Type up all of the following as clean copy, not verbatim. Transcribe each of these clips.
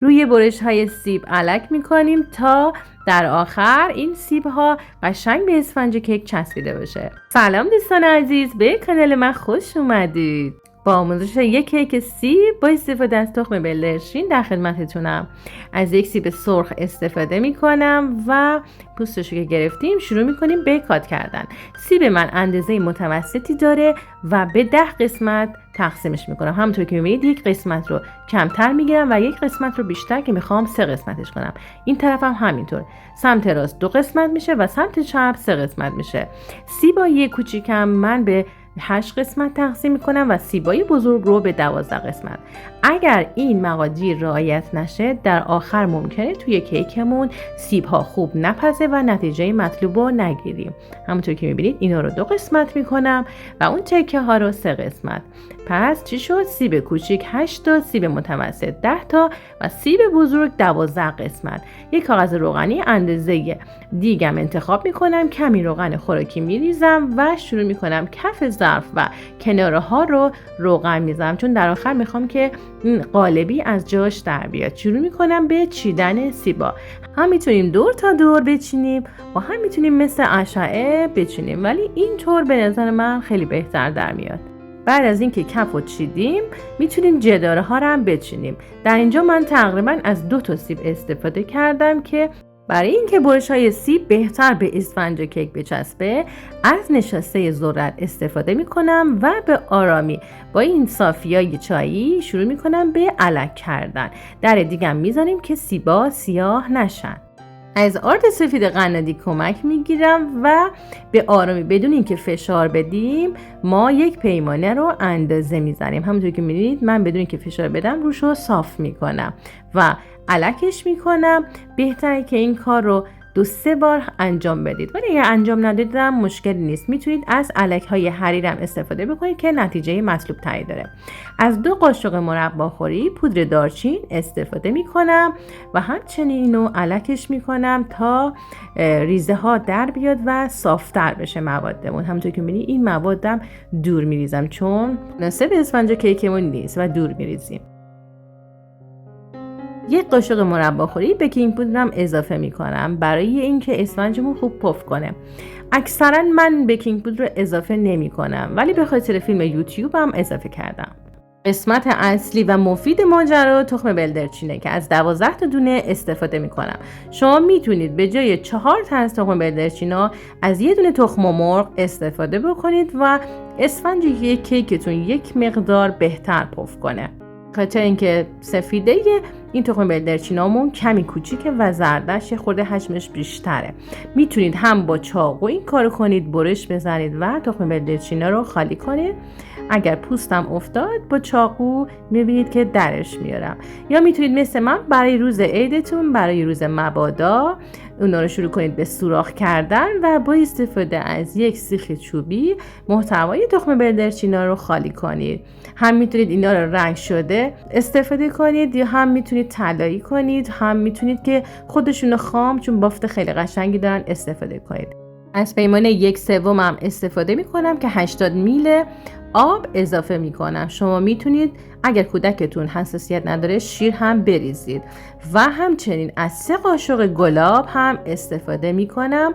روی برش های سیب الک میکنیم تا در آخر این سیب ها قشنگ به اسفنج کیک چسبیده بشه. سلام دوستان عزیز، به کانال من خوش اومدید. با آموزش یک کیک سیب با استفاده از تخم بلدرچین در خدمتتونم. از یک سیب سرخ استفاده میکنم و پوستشو که گرفتیم شروع میکنیم به کات کردن. سیب من اندازه متوسطی داره و به 10 قسمت تقسیمش میکنم. همونطور که میبینید یک قسمت رو کمتر میگیرم و یک قسمت رو بیشتر که میخوام 3 قسمتش کنم. این طرف هم همینطور. سمت راست 2 قسمت میشه و سمت چپ 3 قسمت میشه. سیبای کوچیکم من به 8 قسمت تقسیم میکنم و سیبای بزرگ رو به 12 قسمت. اگر این مقادیر رعایت نشه در آخر ممکنه توی کیکمون سیب ها خوب نپزه و نتیجه مطلوب رو نگیریم. همونطور که میبینید اینا رو 2 قسمت میکنم و اون تکه ها رو 3 قسمت. پس چی شد؟ سیب کوچیک 8 تا، سیب متوسط 10 تا و سیب بزرگ 12 قسمت. یک کاغذ روغنی اندازه دیگم انتخاب میکنم، کمی روغن خوراکی میریزم و شروع میکنم کف ظرف و کناره ها رو روغن میزنم، چون در آخر میخوام که قالبی از جاش در بیاد. شروع میکنم به چیدن سیبا. هم میتونیم دور تا دور بچینیم و هم میتونیم مثل اشعه بچینیم، ولی این طور به نظر من خیلی بهتر در میاد. بعد از اینکه کف رو چیدیم میتونیم جداره ها رو هم بچینیم. در اینجا من تقریبا از 2 تا سیب استفاده کردم که برای اینکه برش های سیب بهتر به اسفنج کیک بچسبه از نشاسته ذرت استفاده میکنم و به آرامی با این صافیای چایی شروع میکنم به الک کردن. در دیگم میذاریم که سیبا سیاه نشن. از آرد سفید قنادی کمک میگیرم و به آرامی بدون اینکه فشار بدیم ما یک پیمانه رو اندازه میزنیم. همونطور که میبینید من بدون اینکه فشار بدم روش رو صاف میکنم و الکش میکنم. بهتره که این کار رو 2-3 بار انجام بدید، ولی اگر انجام ندیدم مشکلی نیست. میتونید از الک های حریرم استفاده بکنید که نتیجه مطلوب تری داره. از 2 قاشق مرباخوری پودر دارچین استفاده میکنم و همچنین اینو الکش میکنم تا ریزه ها در بیاد و صافتر بشه موادمون. همونطور که میبینید این موادم دور میریزم چون مناسب اسفنج کیکمون نیست و دور میریزیم. 1 قاشق مرباخوری بیکینگ پودرم اضافه میکنم برای اینکه اسفنجمون خوب پف کنه. اکثرا من بیکینگ پودر رو اضافه نمی کنم، ولی به خاطر فیلم یوتیوبم اضافه کردم. قسمت اصلی و مفید ماجرا تخم بلدرچینه که از 12 تا دونه استفاده میکنم. شما میتونید به جای 4 تا از تخم بلدرچینا از 1 دونه تخم مرغ استفاده بکنید و اسفنج یک کیکتون یک مقدار بهتر پف کنه. خاطر اینکه سفیده این تخم بلدرچینامون کمی کوچیکه و زردش خورده حجمش بیشتره. میتونید هم با چاقو این کارو کنید، برش بزنید و تخم بلدرچینا رو خالی کنید. اگر پوستم افتاد با چاقو میبینید که درش میارم. یا میتونید مثل من برای روز عیدتون، برای روز مبادا اونا رو شروع کنید به سوراخ کردن و با استفاده از یک سیخ چوبی محتوای تخم بلدرچینا رو خالی کنید. هم میتونید اینا رو رنگ شده استفاده کنید یا هم میتونید طلایی کنید، هم میتونید که خودشون خام چون بافت خیلی قشنگی دارن استفاده کنید. از پیمانه 1/3 هم استفاده میکنم که 80 میل آب اضافه میکنم. شما میتونید اگر کودکتون حساسیت نداره شیر هم بریزید و همچنین از 3 قاشق گلاب هم استفاده میکنم.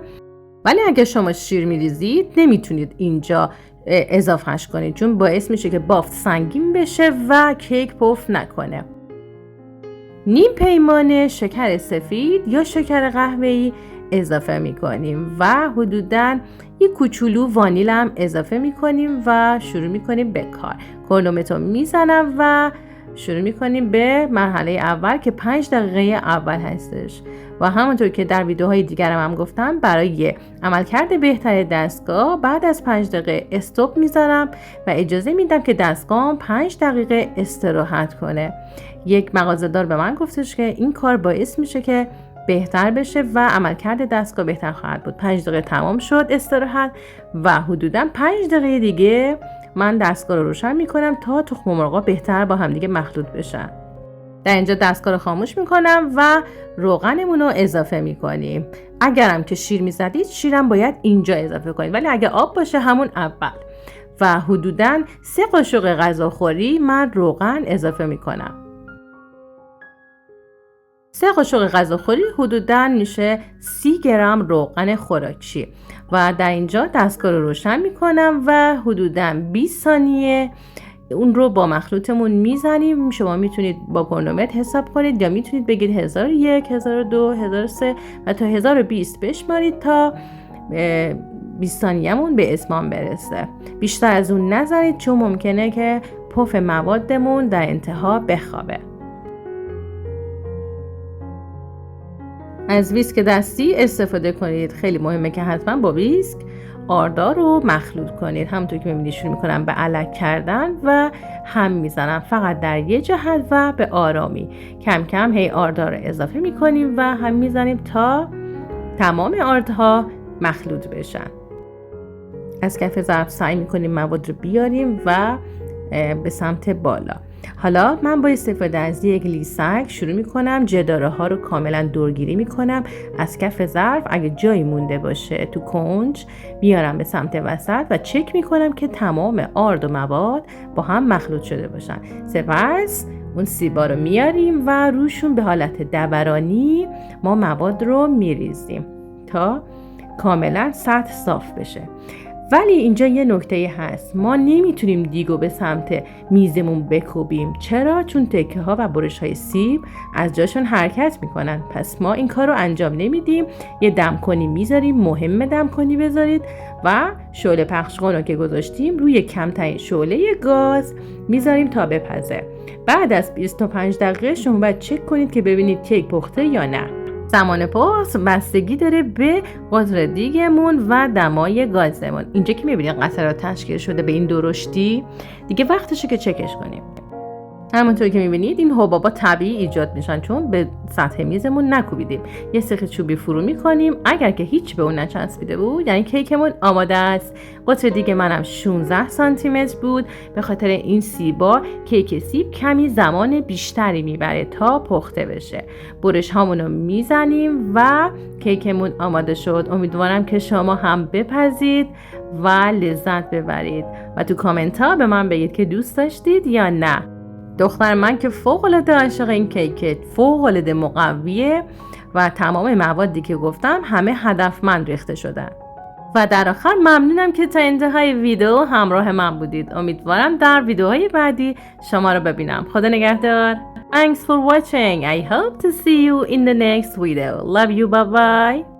ولی اگر شما شیر میریزید نمیتونید اینجا اضافهش کنید چون باعث میشه که بافت سنگین بشه و کیک پف نکنه. نیم پیمانه شکر سفید یا شکر قهوه‌ای اضافه میکنیم و حدوداً یک کوچولو وانیل هم اضافه میکنیم و شروع میکنیم به کار. کرونومتر میزنم و شروع میکنیم به مرحله اول که 5 دقیقه اول هستش و همونطور که در ویدیوهای دیگرم هم گفتم برای عملکرد بهتر دستگاه بعد از 5 دقیقه استاپ میذارم و اجازه میدم که دستگاه 5 دقیقه استراحت کنه. یک مغازه‌دار به من گفتش که این کار باعث میشه که بهتر بشه و عملکرد دستگاه بهتر خواهد بود. 5 دقیقه تمام شد استراحت و حدوداً 5 دقیقه دیگه من دستگاه رو روشن میکنم تا تخم مرغ‌ها بهتر با هم دیگه مخلوط بشن. در اینجا دستگاه رو خاموش میکنم و روغنمون رو اضافه میکنیم. اگرم که شیر میزدید شیرم باید اینجا اضافه کنید، ولی اگه آب باشه همون اول. و حدوداً 3 قاشق غذاخوری من روغن اضافه میکنم. 3 قاشق غذاخوری حدوداً میشه 30 گرم روغن خوراکی و در اینجا دستگاه رو روشن میکنم و حدوداً 20 ثانیه اون رو با مخلوطمون میزنیم. شما میتونید با کرونومتر حساب کنید یا میتونید بگید 1001 1002 1003 و تا 1020 بشمارید تا 20 ثانیه‌مون به اتمام برسه. بیشتر از اون نذارید چون ممکنه که پف موادمون در انتها بخوابه. از ویسک دستی استفاده کنید. خیلی مهمه که حتما با ویسک آردار رو مخلوط کنید. همونطور که می‌بینید شروع می‌کنم به علک کردن و هم میزنم فقط در یه جهت و به آرامی. کم کم هی آردار رو اضافه می‌کنیم و هم میزنیم تا تمام آردها مخلوط بشن. از کف ظرف سعی می‌کنیم مواد رو بیاریم و به سمت بالا. حالا من با استفاده از یک لیسک شروع میکنم جداره ها رو کاملا دورگیری میکنم. از کف ظرف اگه جایی مونده باشه تو کنج میارم به سمت وسط و چک میکنم که تمام آرد و مواد با هم مخلوط شده باشن. سپس اون سیبا رو میاریم و روشون به حالت دورانی ما مواد رو میریزیم تا کاملا سطح صاف بشه. ولی اینجا یه نکته هست، ما نمیتونیم دیگو به سمت میزمون بکوبیم. چرا؟ چون تکه ها و برش های سیب از جاشون حرکت میکنن. پس ما این کار رو انجام نمیدیم. یه دمکنی میذاریم، مهمه دمکنی بذارید و شعله پخش کن رو که گذاشتیم روی کمترین شعله گاز میذاریم تا بپزه. بعد از 25 دقیقه شما باید چک کنید که ببینید کیک پخته یا نه. زمان پخت بستگی داره به قطر دیگمون و دمای گازمون. اینجا که میبینید قطرات تشکیل شده به این درشتی، دیگه وقتشه که چکش کنیم. همونطور که میبینید این حبابا طبیعی ایجاد میشن چون به سطح میزمون نکوبیدیم. یه سیخ چوبی فرو میکنیم. اگر که هیچ به اون نچسبیده بود یعنی کیکمون آماده است. قطر دیگه منم 16 سانتی متر بود. به خاطر این سیبا کیک سیب کمی زمان بیشتری میبره تا پخته بشه. برش هامونو میزنیم و کیکمون آماده شد. امیدوارم که شما هم بپزید و لذت ببرید و تو کامنت ها به من بگید که دوست داشتید یا نه. دختر من که فوق‌العاده عاشق این کیک، فوق‌العاده مقویه و تمام موادی که گفتم همه هدفمند ریخته شدن. و در آخر ممنونم که تا انتهای ویدیو همراه من بودید. امیدوارم در ویدیوهای بعدی شما رو ببینم. خدا نگهدار. Thanks for watching. I hope to see you in the next video. Love you. Bye bye.